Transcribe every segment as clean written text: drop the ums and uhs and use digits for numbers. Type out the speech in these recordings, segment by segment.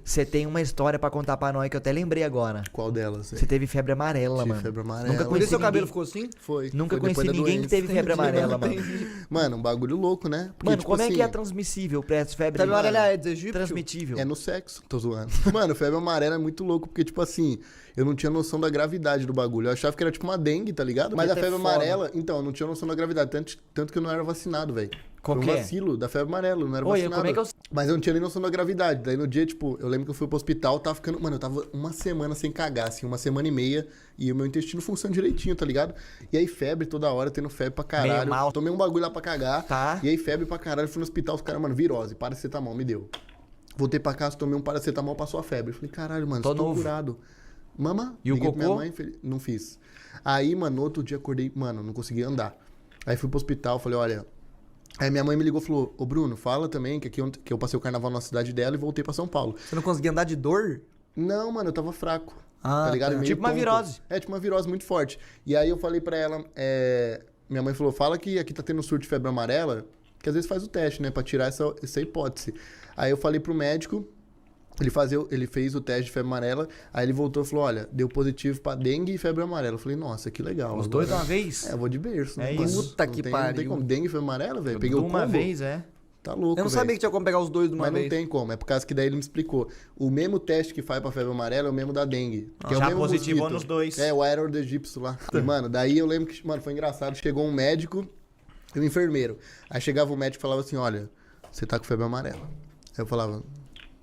Você tem uma história pra contar pra nós que eu até lembrei agora. Qual delas? Você teve febre amarela, Tive mano. febre amarela. Nunca Por conheci isso seu cabelo ninguém. ficou assim? Foi. Nunca Foi conheci depois da ninguém que doença. teve febre amarela, mano. Mano, um bagulho louco, né? Porque, Mano, tipo como é que assim, é transmissível essa febre Febre amarela é Aedes aegypti? transmitível? É no sexo, tô zoando. Mano, febre amarela é muito louco, porque, tipo assim, eu não tinha noção da gravidade do bagulho. Eu achava que era tipo uma dengue, tá ligado? Mas a Porque febre é foda. amarela, então, eu não tinha noção da gravidade. Tanto que eu não era vacinado, velho. Qual Foi que um é? vacilo da febre amarela, eu não era Oi, vacinado. como é que eu... Mas eu não tinha nem noção da gravidade. Daí no dia, tipo, eu lembro que eu fui pro hospital, tava ficando. Mano, eu tava uma semana sem cagar, assim, uma semana e meia. E o meu intestino funciona direitinho, tá ligado? E aí, febre toda hora, tendo febre pra caralho. Meio mal. Tomei um bagulho lá pra cagar. Tá. E aí, febre pra caralho, fui no hospital, os caras, mano, virose, paracetamol, me deu. Voltei pra casa, tomei um paracetamol, passou a febre. Eu falei, caralho, mano, Tô estou novo. curado. Mama, E o liguei pra minha cocô? mãe, não fiz. Aí, mano, no outro dia acordei, mano, não conseguia andar. Aí fui pro hospital, falei, olha. Aí minha mãe me ligou e falou, ô Bruno, fala também que aqui que eu passei o carnaval na cidade dela e voltei pra São Paulo. Você não conseguia andar de dor? Não, mano, eu tava fraco. Ah, tá ligado? tá. Meio Tipo uma tonto. virose. É, tipo uma virose muito forte. E aí eu falei pra ela, minha mãe falou, fala que aqui tá tendo surto de febre amarela, que às vezes faz o teste, né, pra tirar essa hipótese. Aí eu falei pro médico, ele fez o teste de febre amarela, aí ele voltou e falou, olha, deu positivo pra dengue e febre amarela. Eu falei, nossa, que legal. Os agora- dois de uma vez? É, eu vou de berço. É né? isso. Puta Não que tem- Não tem pariu. como. Dengue e febre amarela, velho. Peguei De o uma combo. vez, é. Tá louco, Eu não sabia que tinha como pegar os dois de uma Mas vez. não tem como. É por causa que daí ele me explicou. O mesmo teste que faz pra febre amarela é o mesmo da dengue. Que é o Já mesmo positivou mosquito. nos dois. É, o aeror do egípcio lá. E, mano, daí eu lembro que, mano, foi engraçado. Chegou um médico e um enfermeiro. Aí chegava o médico e falava assim, olha, você tá com febre amarela. Aí eu falava,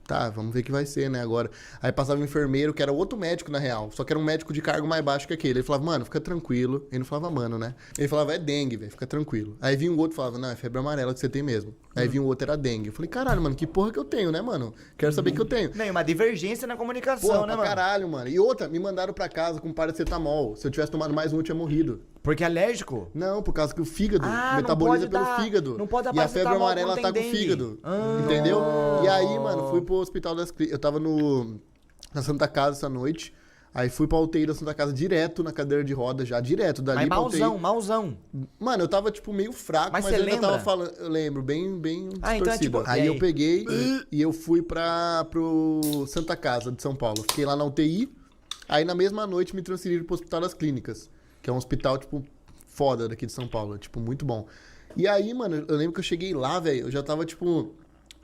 tá, vamos ver o que vai ser, né, agora. Aí passava o enfermeiro, que era outro médico, na real. Só que era um médico de cargo mais baixo que aquele. Ele falava, mano, fica tranquilo. Ele não falava, mano, né? Ele falava, é dengue, velho, fica tranquilo. Aí vinha um outro e falava, não, é febre amarela que você tem mesmo. Aí vinha um outro, era dengue. Eu falei, caralho, mano, que porra que eu tenho, né, mano? Quero saber que eu tenho. Não, e uma divergência na comunicação, Porra, né, pra mano? caralho, mano. E outra, me mandaram pra casa com paracetamol. Se eu tivesse tomado mais um, eu tinha morrido. Porque é alérgico? Não, por causa que o fígado Ah, metaboliza não pelo pode dar- fígado. não pode dar E a febre paracetamol amarela quando tá com tem o dengue. fígado. Ah. Entendeu? E aí, mano, fui pro Hospital das Clínicas. Eu tava na Santa Casa essa noite. Aí fui pra UTI da Santa Casa direto na cadeira de roda já, direto. Dali Mas pra malzão, UTI. malzão. Mano, eu tava, tipo, meio fraco, Mas mas, você eu ainda tava lembra? falando. Eu lembro, bem Ah, então é distorcido. tipo- Aí e aí? eu peguei e eu fui pro Santa Casa de São Paulo. Fiquei lá na UTI. Aí na mesma noite me transferiram pro Hospital das Clínicas, que é um hospital, tipo, foda daqui de São Paulo. Tipo, muito bom. E aí, mano, eu lembro que eu cheguei lá, velho, eu já tava, tipo,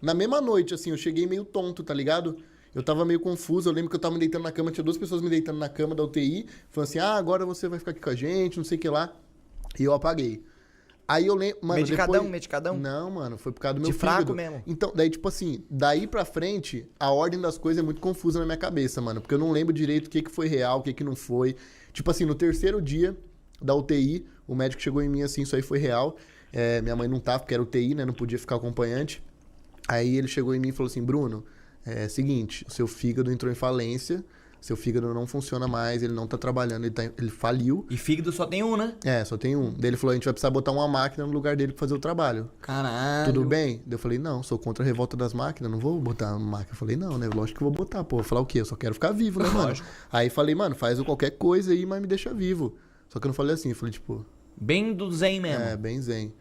na mesma noite, assim, eu cheguei meio tonto, tá ligado? Eu tava meio confuso, eu lembro que eu tava me deitando na cama, tinha duas pessoas me deitando na cama da UTI, falando assim, ah, agora você vai ficar aqui com a gente, não sei o que lá. E eu apaguei. Aí eu lembro, mano, Medicadão, depois... medicadão? Não, mano, foi por causa do meu De fraco fígado. mesmo. Então, daí, tipo assim, daí pra frente, a ordem das coisas é muito confusa na minha cabeça, mano, porque eu não lembro direito o que foi real, o que não foi. Tipo assim, no terceiro dia da UTI, o médico chegou em mim assim, isso aí foi real. Minha mãe não tava, porque era UTI, né, não podia ficar acompanhante. Aí ele chegou em mim e falou assim, Bruno, seguinte, o seu fígado entrou em falência, seu fígado não funciona mais, ele não tá trabalhando, ele faliu. E fígado só tem um, né? Só tem um. Daí ele falou, a gente vai precisar botar uma máquina no lugar dele pra fazer o trabalho. Caralho. Tudo bem? Daí eu falei, não, sou contra a revolta das máquinas, não vou botar uma máquina. Eu falei, não, né? Lógico que eu vou botar, pô. Vou falar o quê? Eu só quero ficar vivo, né, mano? Aí falei, mano, faz qualquer coisa aí, mas me deixa vivo. Só que eu não falei assim, eu falei, tipo, Bem do zen mesmo. bem zen.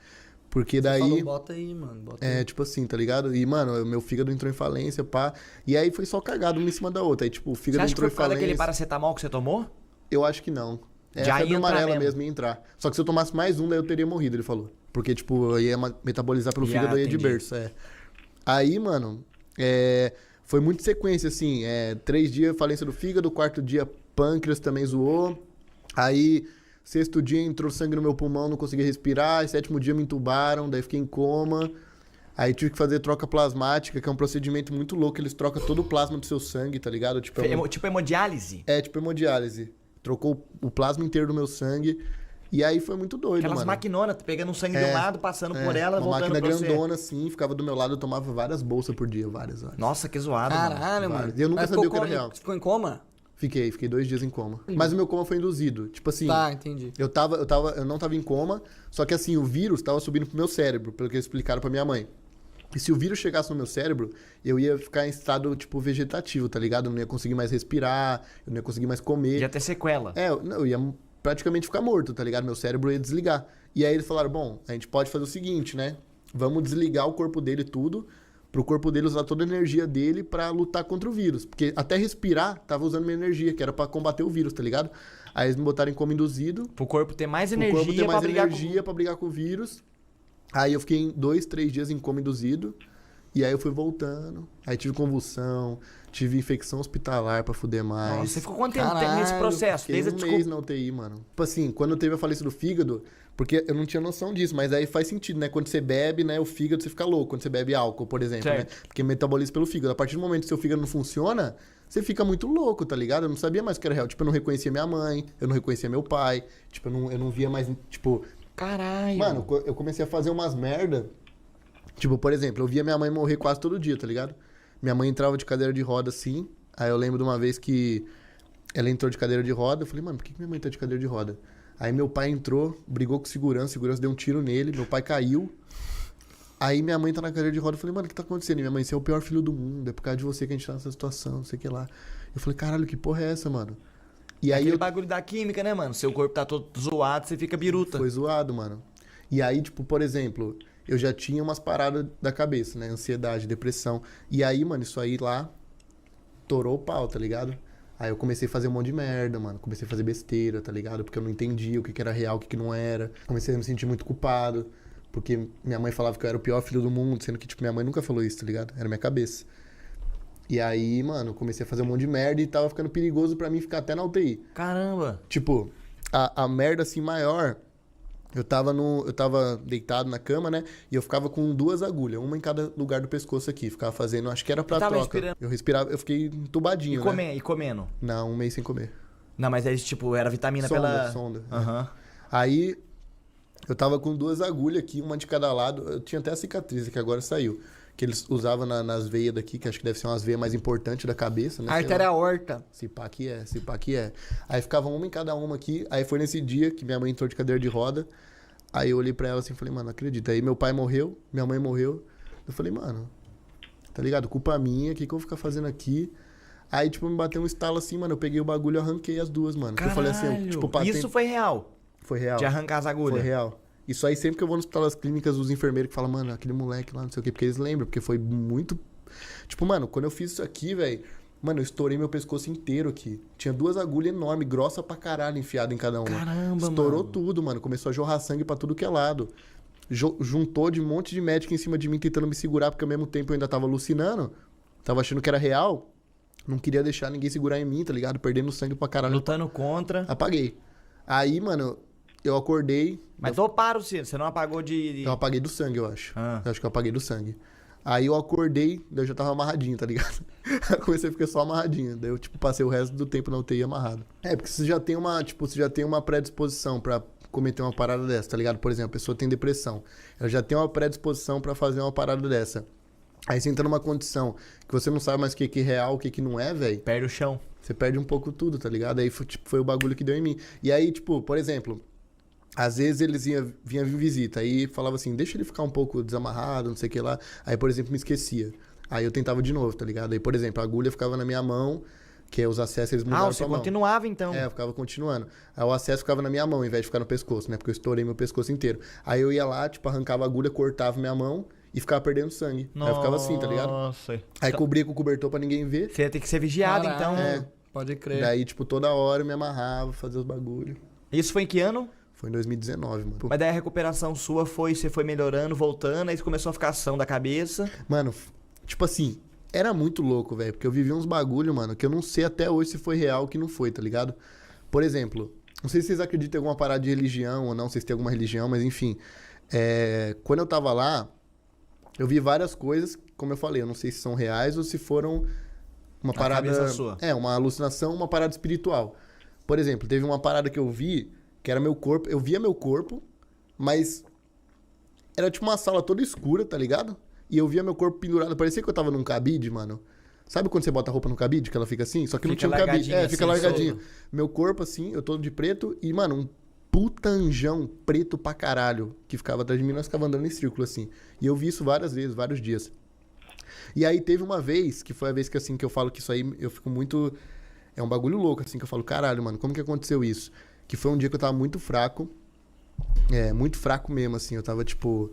Porque Você daí... falou, bota aí, mano. Bota aí. tipo assim, tá ligado? E, mano, meu fígado entrou em falência, pá. E aí foi só cagado uma em cima da outra. Aí, tipo, o Você fígado acha que entrou foi em por causa falência. daquele paracetamol que você tomou? Eu acho que não. Já A febre ia entrar amarela mesmo. mesmo ia entrar. Só que se eu tomasse mais um, daí eu teria morrido, ele falou. Porque, tipo, eu ia metabolizar pelo fígado, eu ia de entendi. berço, Aí, mano, foi muito sequência, assim. 3 dias falência do fígado, 4º dia pâncreas também zoou. Aí, 6º dia entrou sangue no meu pulmão, não conseguia respirar. Aí, 7º dia me entubaram, daí fiquei em coma. Aí tive que fazer troca plasmática, que é um procedimento muito louco. Eles trocam todo o plasma do seu sangue, tá ligado? Tipo, Tipo hemodiálise? tipo hemodiálise. Trocou o plasma inteiro do meu sangue. E aí foi muito doido, Aquelas mano. maquinonas, pegando o sangue de um lado, passando por ela, uma voltando máquina pra você. grandona, assim, ficava do meu lado, eu tomava várias bolsas por dia, várias. Nossa, que zoado, mano. Caralho, mano. Várias. E eu nunca Mas sabia ficou o que era real. Você ficou em coma? Fiquei 2 dias em coma. Mas o meu coma foi induzido. Tipo assim, Tá, entendi. eu não tava em coma, só que assim, o vírus tava subindo pro meu cérebro, pelo que eles explicaram pra minha mãe. E se o vírus chegasse no meu cérebro, eu ia ficar em estado, tipo, vegetativo, tá ligado? Eu não ia conseguir mais respirar, eu não ia conseguir mais comer. Ia ter sequela. Eu ia praticamente ficar morto, tá ligado? Meu cérebro ia desligar. E aí eles falaram, bom, a gente pode fazer o seguinte, né? Vamos desligar o corpo dele tudo pro corpo dele usar toda a energia dele pra lutar contra o vírus. Porque até respirar, tava usando minha energia, que era pra combater o vírus, tá ligado? Aí eles me botaram em coma induzido, Pro corpo ter mais pro energia corpo ter mais pra brigar energia pra brigar com o vírus. Aí eu fiquei 2, 3 dias em coma induzido. E aí eu fui voltando. Aí tive convulsão, tive infecção hospitalar pra fuder mais. Nossa, você ficou quanto tempo Caralho, nesse processo? Fiquei Desde a um mês na UTI, mano. Tipo assim, quando eu teve a falência do fígado, porque eu não tinha noção disso, mas aí faz sentido, né? Quando você bebe, né, o fígado você fica louco. Quando você bebe álcool, por exemplo, né? Certo. Porque metaboliza pelo fígado. A partir do momento que seu fígado não funciona, você fica muito louco, tá ligado? Eu não sabia mais o que era real. Tipo, eu não reconhecia minha mãe, eu não reconhecia meu pai. Tipo, eu não via mais, tipo... Caralho. Mano, eu comecei a fazer umas merda. Tipo, por exemplo, eu via minha mãe morrer quase todo dia, tá ligado? Minha mãe entrava de cadeira de roda assim. Aí eu lembro de uma vez que ela entrou de cadeira de roda. Eu falei, mano, por que minha mãe tá de cadeira de roda? Aí meu pai entrou, brigou com segurança deu um tiro nele, meu pai caiu. Aí minha mãe tá na cadeira de roda. Eu falei, mano, o que tá acontecendo? E minha mãe, você é o pior filho do mundo, é por causa de você que a gente tá nessa situação, não sei o que lá. Eu falei, caralho, que porra é essa, mano? E aí Aquele bagulho da química, né, mano? Seu corpo tá todo zoado, você fica biruta. Foi zoado, mano. E aí, tipo, por exemplo, eu já tinha umas paradas da cabeça, né? Ansiedade, depressão. E aí, mano, isso aí lá torou o pau, tá ligado? Aí eu comecei a fazer um monte de merda, mano. Comecei a fazer besteira, tá ligado? Porque eu não entendia o que que era real, o que que não era. Comecei a me sentir muito culpado. Porque minha mãe falava que eu era o pior filho do mundo, sendo que, tipo, minha mãe nunca falou isso, tá ligado? Era minha cabeça. E aí, mano, comecei a fazer um monte de merda e tava ficando perigoso pra mim ficar até na UTI. Caramba. Tipo, a merda assim maior, eu tava deitado na cama, né? E eu ficava com 2 agulhas, uma em cada lugar do pescoço aqui. Ficava fazendo, acho que era pra Você tava troca. respirando? Eu respirava, eu fiquei entubadinho, né? E comendo. Não, um mês sem comer. Não, mas aí, tipo, era vitamina Sonda. Aham. Aí eu tava com 2 agulhas aqui, uma de cada lado. Eu tinha até a cicatriz que agora saiu. Que eles usavam nas veias daqui, que acho que deve ser umas veias mais importantes da cabeça, né? Sei lá. Artéria aorta. Se pá que é. Aí ficava uma em cada uma aqui. Aí foi nesse dia que minha mãe entrou de cadeira de roda. Aí eu olhei pra ela assim e falei, mano, não acredito. Aí meu pai morreu, minha mãe morreu. Eu falei, mano, tá ligado? Culpa minha, o que que eu vou ficar fazendo aqui? Aí, tipo, me bateu um estalo assim, mano. Eu peguei o bagulho e arranquei as 2, mano. Caralho. Eu falei assim, tipo, patente... Isso foi real. Foi real. De arrancar as agulhas. Foi real. Isso aí, sempre que eu vou no hospital das clínicas, os enfermeiros que falam, mano, aquele moleque lá, não sei o quê, porque eles lembram, porque foi muito... Tipo, mano, quando eu fiz isso aqui, velho, mano, eu estourei meu pescoço inteiro aqui. Tinha 2 agulhas enormes, grossa pra caralho, enfiada em cada uma. Caramba, Estourou mano. tudo, mano. Começou a jorrar sangue pra tudo que é lado. Juntou de um monte de médico em cima de mim, tentando me segurar, porque ao mesmo tempo eu ainda tava alucinando. Tava achando que era real. Não queria deixar ninguém segurar em mim, tá ligado? Perdendo sangue pra caralho. Lutando contra. Apaguei. Aí, mano, eu acordei... Mas toparam, você não apagou de... Eu apaguei do sangue, eu acho. Ah. Eu acho que eu apaguei do sangue. Aí eu acordei, daí eu já tava amarradinho, tá ligado? Eu comecei a ficar só amarradinho. Daí eu, tipo, passei o resto do tempo na UTI amarrado. É, porque você já tem uma predisposição pra cometer uma parada dessa, tá ligado? Por exemplo, a pessoa tem depressão. Ela já tem uma predisposição pra fazer uma parada dessa. Aí você entra numa condição que você não sabe mais o que é real, o que não é, velho. Perde o chão. Você perde um pouco tudo, tá ligado? Aí foi o bagulho que deu em mim. E aí, tipo, por exemplo... Às vezes eles vinham vir visita, aí falava assim, deixa ele ficar um pouco desamarrado, não sei o que lá. Aí, por exemplo, me esquecia. Aí eu tentava de novo, tá ligado? Aí, por exemplo, a agulha ficava na minha mão, que é os acessos eles mudaram você pra mão. continuava, então. É, eu ficava continuando. Aí o acesso ficava na minha mão, ao invés de ficar no pescoço, né? Porque eu estourei meu pescoço inteiro. Aí eu ia lá, tipo, arrancava a agulha, cortava minha mão e ficava perdendo sangue. Aí eu ficava assim, tá ligado? Nossa. Aí cobria com o cobertor pra ninguém ver. Você ia ter que ser vigiado, Caralho. então. Pode crer. Daí, tipo, toda hora eu me amarrava, fazia os bagulhos. Isso foi em que ano? Foi em 2019, mano. Mas daí a recuperação sua você foi melhorando, voltando, aí você começou a ficar ação da cabeça. Mano, tipo assim, era muito louco, velho. Porque eu vivi uns bagulho, mano, que eu não sei até hoje se foi real ou que não foi, tá ligado? Por exemplo, não sei se vocês acreditam em alguma parada de religião ou não, se vocês têm alguma religião, mas enfim. Quando eu tava lá, eu vi várias coisas, como eu falei, eu não sei se são reais ou se foram uma parada... cabeça sua. Uma alucinação, uma parada espiritual. Por exemplo, teve uma parada que eu vi, que era meu corpo, eu via meu corpo, mas era tipo uma sala toda escura, tá ligado? E eu via meu corpo pendurado, parecia que eu tava num cabide, mano. Sabe quando você bota a roupa no cabide, que ela fica assim? Só que não Fica tinha um cabide. largadinho Fica assim, largadinho. solto. Meu corpo assim, eu todo de preto e, mano, um puta anjão preto pra caralho que ficava atrás de mim, nós ficava andando em círculo assim. E eu vi isso várias vezes, vários dias. E aí teve uma vez, que foi a vez que assim, que eu falo que isso aí, eu fico muito... É um bagulho louco, assim, que eu falo, caralho, mano, como que aconteceu isso? Que foi um dia que eu tava muito fraco. Muito fraco mesmo, assim. Eu tava, tipo...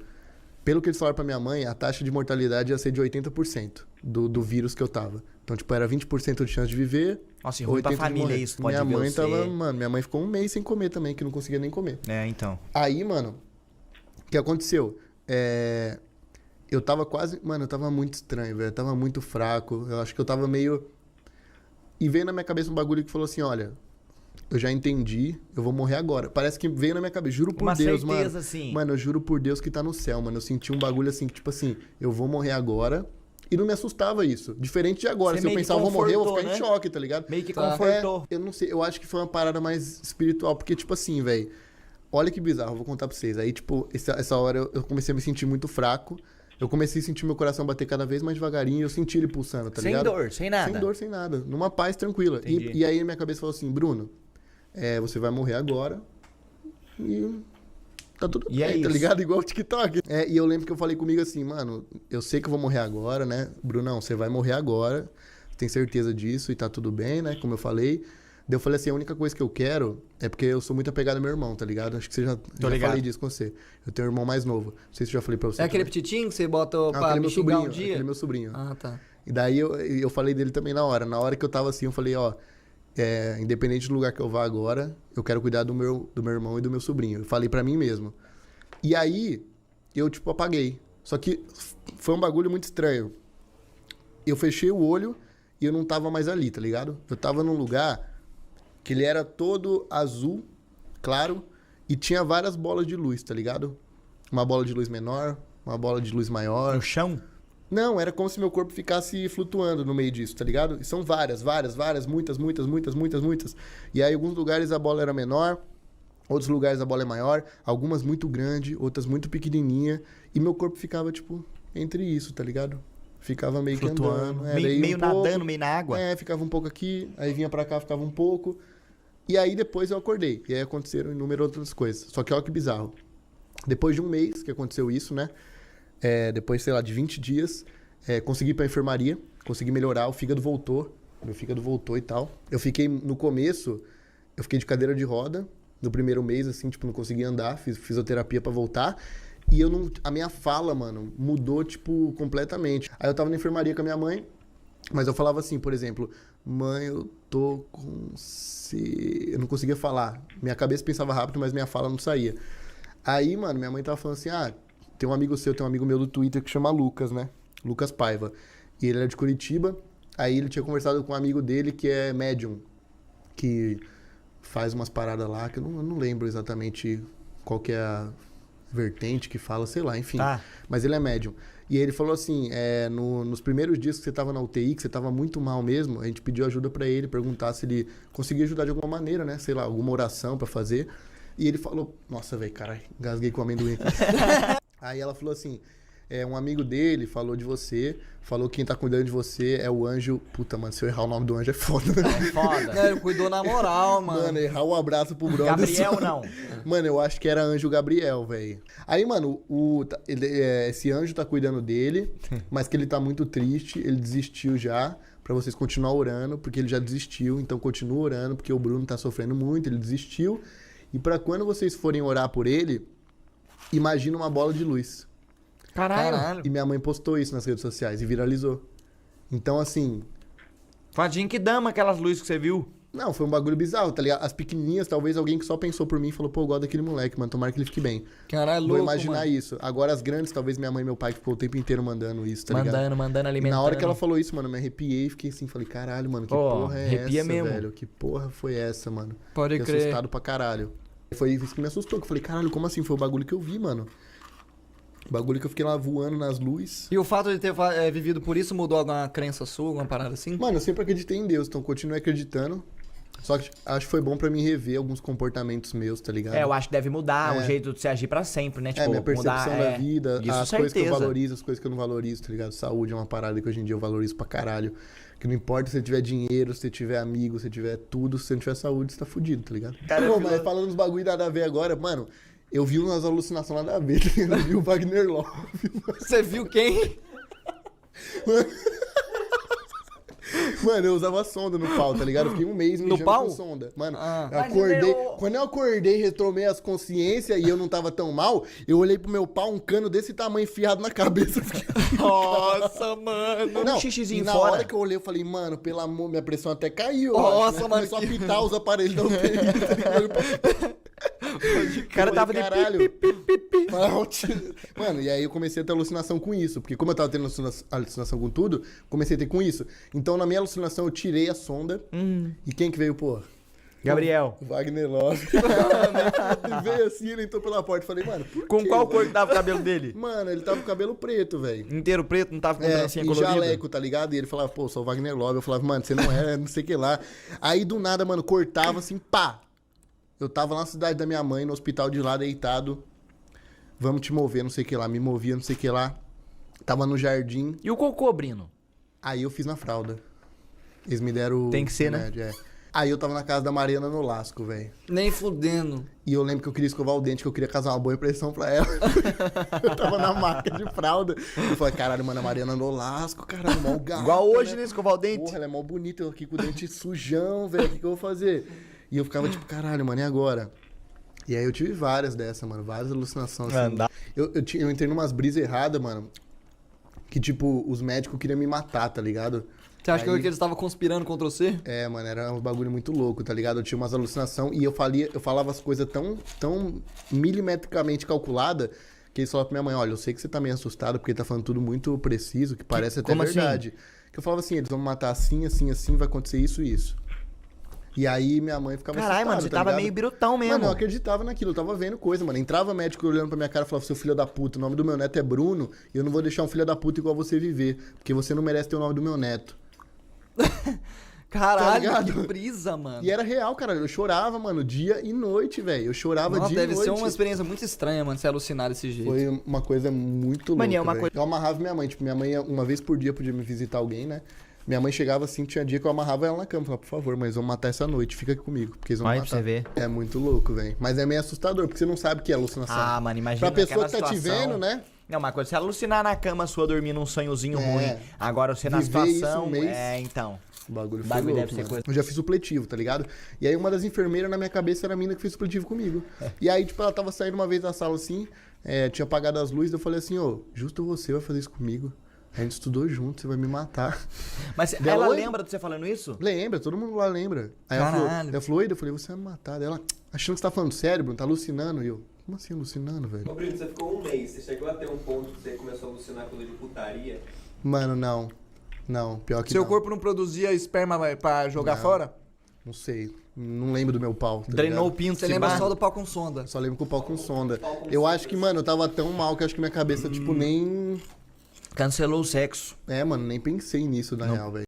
Pelo que eles falaram pra minha mãe, a taxa de mortalidade ia ser de 80% do vírus que eu tava. Então, tipo, era 20% de chance de viver. Nossa, e ruim pra 80% de família morrer. isso, pode minha ver mãe você. tava, mano, minha mãe ficou um mês sem comer também, que não conseguia nem comer. É, então. Aí, mano, o que aconteceu? Eu tava quase... Mano, eu tava muito estranho, velho. Eu tava muito fraco. Eu acho que eu tava meio... E veio na minha cabeça um bagulho que falou assim, olha... Eu já entendi, eu vou morrer agora. Parece que veio na minha cabeça. Juro por Uma Deus, certeza, mano. assim. Mano, eu juro por Deus que tá no céu, mano. Eu senti um bagulho assim, que tipo assim... Eu vou morrer agora... E não me assustava isso. Diferente de agora. Você Se eu meio que pensar, eu vou morrer, eu vou confortou, ficar em né? choque, tá ligado? Meio que Tá. confortou. Eu não sei, eu acho que foi uma parada mais espiritual, porque, tipo assim, velho, olha que bizarro, eu vou contar pra vocês. Aí, tipo, essa hora eu comecei a me sentir muito fraco. Eu comecei a sentir meu coração bater cada vez mais devagarinho, eu senti ele pulsando, tá Sem ligado? dor, sem nada. Sem dor, sem nada. Numa paz tranquila. Entendi. E aí minha cabeça falou assim, Bruno, você vai morrer agora e tá tudo E é bem, tá isso. ligado? Igual o TikTok. E eu lembro que eu falei comigo assim, mano, eu sei que eu vou morrer agora, né? Brunão, você vai morrer agora, tem certeza disso e tá tudo bem, né? Como eu falei. Daí eu falei assim, a única coisa que eu quero é porque eu sou muito apegado ao meu irmão, tá ligado? Acho que você já ligado. falei disso com você. Eu tenho um irmão mais novo. Não sei se eu já falei pra você. É aquele também. petitinho que você bota Não, pra aquele é me meu xingar sobrinho. um dia? Aquele é meu sobrinho. Ah, tá. E daí eu falei dele também na hora. Na hora que eu tava assim, eu falei, ó, independente do lugar que eu vá agora, eu quero cuidar do meu irmão e do meu sobrinho. Eu falei pra mim mesmo. E aí, eu, tipo, apaguei. Só que foi um bagulho muito estranho. Eu fechei o olho e eu não tava mais ali, tá ligado? Eu tava num lugar que ele era todo azul, claro, e tinha várias bolas de luz, tá ligado? Uma bola de luz menor, uma bola de luz maior. No chão? Não, era como se meu corpo ficasse flutuando no meio disso, tá ligado? E são várias, muitas. E aí, em alguns lugares a bola era menor, outros lugares a bola é maior, algumas muito grande, outras muito pequenininha. E meu corpo ficava, tipo, entre isso, tá ligado? Ficava meio que Flutuando. andando. Meio, daí meio um pouco, nadando, meio na água. ficava um pouco aqui, aí vinha pra cá, ficava um pouco. E aí depois eu acordei. E aí aconteceram inúmeras outras coisas. Só que olha que bizarro. Depois de um mês que aconteceu isso, né? Depois, sei lá, de 20 dias, consegui ir pra enfermaria, consegui melhorar, o fígado voltou. Meu fígado voltou e tal. Eu fiquei, no começo, eu fiquei de cadeira de roda. No primeiro mês, assim, tipo, não conseguia andar. Fiz fisioterapia pra voltar. E a minha fala, mano, mudou, tipo, completamente. Aí eu tava na enfermaria com a minha mãe, mas eu falava assim, por exemplo, mãe, eu tô com sede. Eu não conseguia falar. Minha cabeça pensava rápido, mas minha fala não saía. Aí, mano, minha mãe tava falando assim, tem um amigo meu do Twitter que chama Lucas, né? Lucas Paiva. E ele é de Curitiba. Aí ele tinha conversado com um amigo dele que é médium, que faz umas paradas lá, que eu não lembro exatamente qual que é a vertente que fala, sei lá, enfim. Tá. Mas ele é médium. E aí ele falou assim, nos primeiros dias que você tava na UTI, que você tava muito mal mesmo, a gente pediu ajuda pra ele, perguntar se ele conseguia ajudar de alguma maneira, né? Sei lá, alguma oração pra fazer. E ele falou, nossa, velho, caralho, engasguei com o amendoim aqui. Aí ela falou assim, um amigo dele falou de você, falou que quem tá cuidando de você é o anjo... Puta, mano, se eu errar o nome do anjo é foda. É foda. Não, ele cuidou na moral, mano. Mano, errar um abraço pro brother. Gabriel, não. Mano, eu acho que era anjo Gabriel, velho. Aí, mano, esse anjo tá cuidando dele, mas que ele tá muito triste, ele desistiu já, pra vocês continuar orando, porque ele já desistiu, então continua orando, porque o Bruno tá sofrendo muito, ele desistiu. E pra quando vocês forem orar por ele, imagina uma bola de luz. Caralho. E minha mãe postou isso nas redes sociais e viralizou. Então, assim... Fadinho que dama aquelas luzes que você viu. Não, foi um bagulho bizarro, tá ligado? As pequenininhas, talvez alguém que só pensou por mim e falou, pô, eu gosto daquele moleque, mano, tomara que ele fique bem. Caralho, Vou louco, imaginar mano. isso. Agora as grandes, talvez minha mãe e meu pai que ficou o tempo inteiro mandando isso, tá ligado? Mandando, E alimentando. na hora que ela falou isso, mano, eu me arrepiei e fiquei assim, falei, caralho, mano, que porra é arrepia essa, mesmo. velho? Que porra foi essa, mano? Pode Fiquei crer. assustado pra caralho. Foi isso que me assustou, que eu falei, caralho, como assim? Foi o bagulho que eu vi, mano. O bagulho que eu fiquei lá voando nas luzes. E o fato de ter vivido por isso mudou alguma crença sua, alguma parada assim? Mano, eu sempre acreditei em Deus, então continuo acreditando. Só que acho que foi bom pra mim rever alguns comportamentos meus, tá ligado? Eu acho que deve mudar o jeito de se agir pra sempre, né? Tipo, Minha percepção mudar, da vida, Isso, as coisas que eu certeza. valorizo, as coisas que eu não valorizo, tá ligado? Saúde é uma parada que hoje em dia eu valorizo pra caralho. Que não importa se você tiver dinheiro, se você tiver amigo, se você tiver tudo, se você não tiver saúde, você tá fudido, tá ligado? Pô, mas falando uns bagulho nada a ver agora, mano, eu vi umas alucinações nada a ver, tá ligado? Eu vi o Wagner Love. Você viu quem? Mano, eu usava sonda no pau, tá ligado? Eu fiquei um mês mijando pau? com sonda. Mano, Ah. eu acordei... Quando eu acordei, retomei as consciências e eu não tava tão mal, eu olhei pro meu pau, um cano desse tamanho enfiado na cabeça. Nossa, mano. Não, xixizinho e na fora. hora que eu olhei, eu falei, mano, pelo amor, minha pressão até caiu. Nossa, mano. mano, Começou que- a apitar os aparelhos da UTI, tá ligado? O cara tava de caralho. pi, pi, pi, pi, pi. Mano, e aí eu comecei a ter alucinação com isso. Porque como eu tava tendo alucinação com tudo, comecei a ter com isso. Então, na minha alucinação, eu tirei a sonda. E quem que veio, pô? Gabriel. O Wagner Love. Ele veio assim, ele entrou pela porta. Eu falei, mano, por Com quê, qual mano? cor que tava o cabelo dele? Mano, ele tava com o cabelo preto, velho. Inteiro preto, não tava com É, trancinha e colorida? jaleco, tá ligado? E ele falava, pô, sou o Wagner Love. Eu falava, mano, você não é, não sei o que lá. Aí, do nada, mano, cortava assim, pá. Eu tava lá na cidade da minha mãe, no hospital de lá, deitado. Vamos te mover, não sei o que lá. Me movia, não sei o que lá. Tava no jardim. E o cocô, Brino? Aí eu fiz na fralda. Eles me deram o Tem que ser, né? remédio, é. Aí eu tava na casa da Mariana no Lasco, velho. Nem fudendo. E eu lembro que eu queria escovar o dente, que eu queria causar uma boa impressão pra ela. Eu tava na marca de fralda. Eu falei, caralho, mano, a Mariana no Lasco, caralho, mó gato. Igual hoje, né? né? Escovar o dente. Porra, ela é mó bonita, eu aqui com o dente sujão, velho, o que eu vou fazer? E eu ficava tipo, caralho, mano, e agora? E aí eu tive várias dessas, mano, várias alucinações, assim. Andar. Eu entrei numas brisas erradas, mano, que tipo, os médicos queriam me matar, tá ligado? Você acha Aí- que eles estavam conspirando contra você? É, mano, era um bagulho muito louco, tá ligado? Eu tinha umas alucinações e eu falava as coisas tão milimetricamente calculadas que eles falavam pra minha mãe, olha, eu sei que você tá meio assustado porque tá falando tudo muito preciso, que parece até como assim? verdade. Que eu falava assim, eles vão me matar assim, assim, assim, vai acontecer isso e isso. E aí minha mãe ficava Caralho, mano, você tá tava ligado? meio birutão mesmo. Mano, eu acreditava naquilo, eu tava vendo coisa, mano. Entrava médico olhando pra minha cara e falava, seu filho da puta, o nome do meu neto é Bruno e eu não vou deixar um filho da puta igual você viver, porque você não merece ter o nome do meu neto. Caralho, Tá ligado? que brisa, mano. E era real, cara. Eu chorava, mano, dia e noite, velho. Eu chorava Nossa, dia e deve noite. ser uma experiência muito estranha, mano, se alucinar desse jeito. Foi uma coisa muito louca, Mano, e é uma velho. coisa- Eu amarrava minha mãe. Tipo, minha mãe, uma vez por dia, podia me visitar alguém, né? Minha mãe chegava assim, tinha dia que eu amarrava ela na cama. Falava, por favor, mas vamos matar essa noite. Fica aqui comigo, porque eles vão Vai matar. pra você ver. É muito louco, velho. Mas é meio assustador, porque você não sabe o que é alucinação. Ah, mano, imagina Pra pessoa que aquela tá te situação. vendo, né? Não, uma coisa, se alucinar na cama sua dormindo um sonhozinho É. ruim, agora você na Viver isso situação. um mês. É, então. O bagulho foi Bagulho louco, deve ser mano. coisa- Eu já fiz supletivo, tá ligado? E aí uma das enfermeiras na minha cabeça era a mina que fez supletivo comigo. E aí, tipo, ela tava saindo uma vez da sala assim, tinha apagado as luzes, eu falei assim, ô, justo você vai fazer isso comigo. A gente estudou junto, você vai me matar. Mas Dela, ela oi? lembra de você falando isso? Lembra, todo mundo lá lembra. Aí Caralho. ela falou, oi, eu falei, você vai me matar. Daí ela, achando que você tá falando sério, Bruno, tá alucinando. E eu, como assim alucinando, velho? Ô, Brito, você ficou um mês, você chegou a ter um ponto que você começou a alucinar coisa de putaria? Mano, não. Não, pior que Seu não. corpo não produzia esperma pra jogar Não. fora? Não sei, não lembro do meu pau. Tá Drenou o ligado? pinto, Você se lembra pá. só do pau com sonda. Só lembro com o pau com sonda. Eu acho que, mano, eu tava tão mal que acho que minha cabeça, tipo, nem... Cancelou o sexo. É, mano, nem pensei nisso, na real, velho.